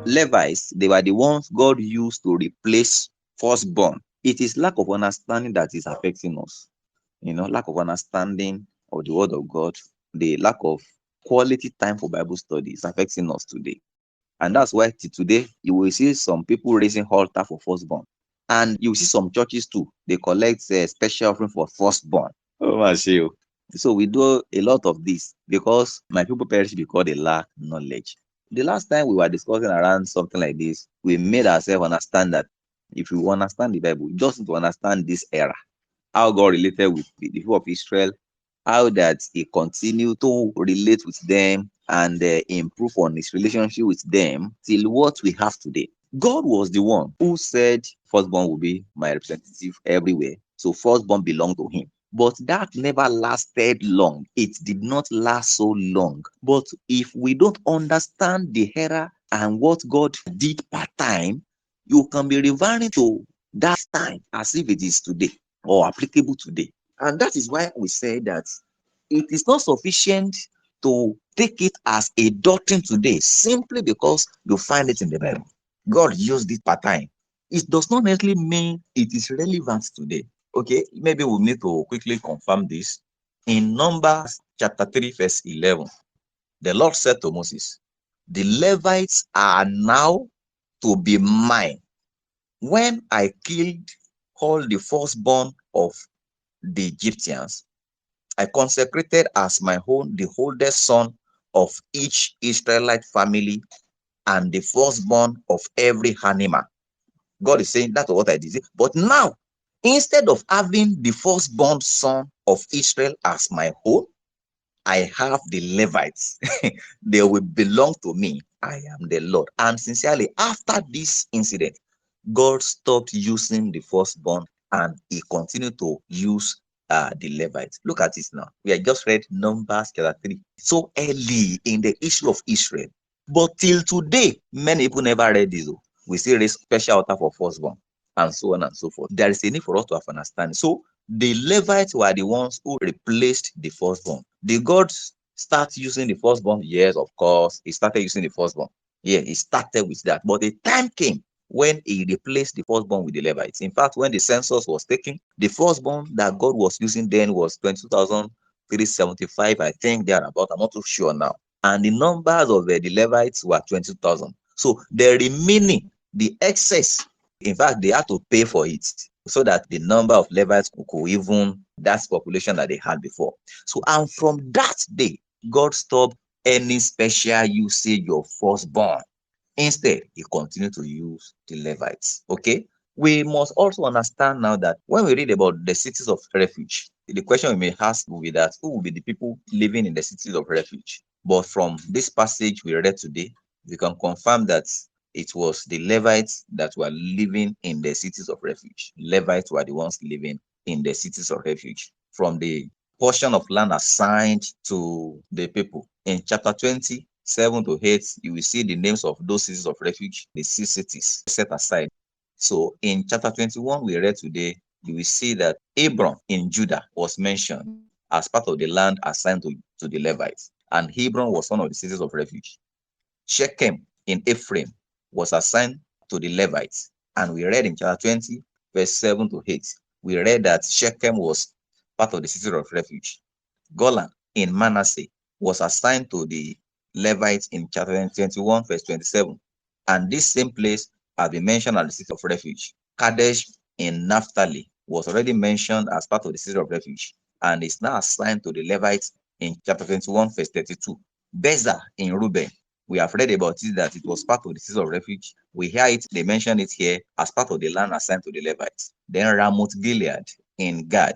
Levites, they were the ones God used to replace firstborn. It is lack of understanding that is affecting us. Lack of understanding of the word of God, the lack of quality time for Bible study is affecting us today. And that's why today you will see some people raising altar for firstborn. And you will see some churches too. They collect a special offering for firstborn. Oh my shit. So we do a lot of this because my people perish because they lack knowledge. The last time we were discussing around something like this, we made ourselves understand that if you understand the Bible, you just need to understand this era, how God related with the people of Israel, how that he continued to relate with them and improve on his relationship with them till what we have today. God was the one who said firstborn will be my representative everywhere. So firstborn belonged to him. But that never lasted long. It did not last so long. But if we don't understand the era and what God did part time, you can be referring to that time as if it is today or applicable today. And that is why we say that it is not sufficient to take it as a doctrine today simply because you find it in the Bible. God used it part time. It does not necessarily mean it is relevant today. Okay, maybe we need to quickly confirm this. In Numbers chapter 3, verse 11, the Lord said to Moses, the Levites are now to be mine. When I killed all the firstborn of the Egyptians, I consecrated as my own the oldest son of each Israelite family and the firstborn of every animal. God is saying that's what I did. But now, instead of having the firstborn son of Israel as my own, I have the Levites. They will belong to me. I am the Lord. And sincerely, after this incident, God stopped using the firstborn and he continued to use the Levites. Look at this now. We have just read Numbers chapter 3. So early in the issue of Israel. But till today, many people never read this. We still raise special altar for firstborn and so on and so forth. There is a need for us to have understanding. So the Levites were the ones who replaced the firstborn. Did God start using the firstborn? Yes, of course. He started using the firstborn. Yeah, he started with that. But the time came when he replaced the firstborn with the Levites. In fact, when the census was taken, the firstborn that God was using then was 22,375, I think they are about. I'm not too sure now. And the numbers of the Levites were 20,000. So the remaining, the excess, in fact, they had to pay for it so that the number of Levites could even that population that they had before. So, and from that day, God stopped any special usage of firstborn. Instead, he continued to use the Levites. Okay? We must also understand now that when we read about the cities of refuge, the question we may ask will be that who will be the people living in the cities of refuge? But from this passage we read today, we can confirm that it was the Levites that were living in the cities of refuge. Levites were the ones living in the cities of refuge. From the portion of land assigned to the people in chapter 20, 7 to 8, you will see the names of those cities of refuge, the 6 cities set aside. So in chapter 21, we read today, you will see that Hebron in Judah was mentioned as part of the land assigned to the Levites. And Hebron was one of the cities of refuge. Shechem in Ephraim was assigned to the Levites. And we read in chapter 20, verse 7 to 8, we read that Shechem was part of the city of refuge. Golan in Manasseh was assigned to the Levites in chapter 21, verse 27. And this same place has been mentioned as the city of refuge. Kadesh in Naphtali was already mentioned as part of the city of refuge and is now assigned to the Levites in chapter 21, verse 32. Beza in Reuben, we have read about it that it was part of the city of refuge. We hear it, they mention it here as part of the land assigned to the Levites. Then Ramoth Gilead in Gad,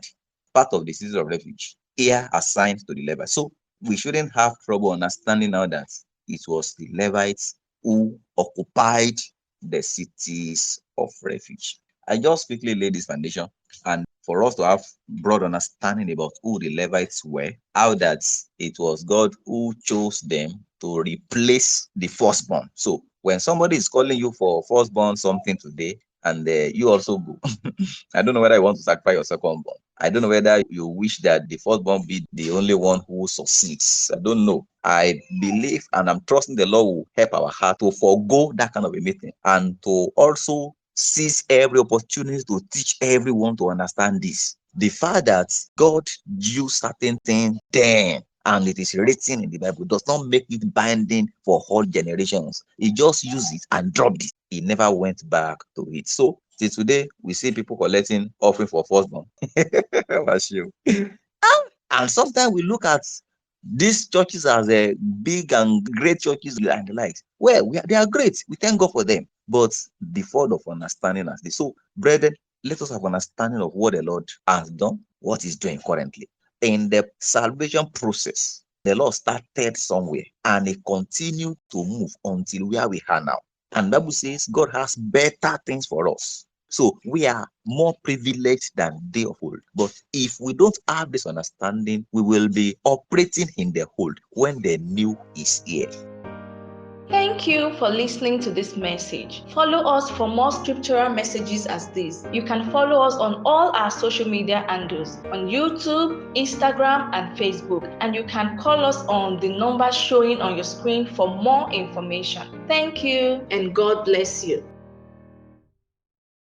part of the city of refuge, here assigned to the Levites. So we shouldn't have trouble understanding now that it was the Levites who occupied the cities of refuge. I just quickly laid this foundation, and for us to have broad understanding about who the Levites were, how that it was God who chose them to replace the firstborn. So when somebody is calling you for firstborn something today, and you also go, I don't know whether you want to sacrifice your secondborn. I don't know whether you wish that the firstborn be the only one who succeeds. I don't know. I believe and I'm trusting the Lord will help our heart to forego that kind of a meeting and to also seize every opportunity to teach everyone to understand this. The fact that God used certain things then and it is written in the Bible does not make it binding for all generations. He just used it and dropped it. He never went back to it. So till today, we see people collecting offering for firstborn. And sometimes we look at these churches as a big and great churches and the likes. Well, they are great. We thank God for them. But the fault of understanding as this. So, brethren, let us have understanding of what the Lord has done, what He's doing currently. In the salvation process, the Lord started somewhere and He continued to move until where we are now. And the Bible says God has better things for us. So we are more privileged than they of old. But if we don't have this understanding, we will be operating in the old when the new is here. Thank you for listening to this message. Follow us for more scriptural messages as this. You can follow us on all our social media handles on YouTube, Instagram, and Facebook. And you can call us on the number showing on your screen for more information. Thank you and God bless you.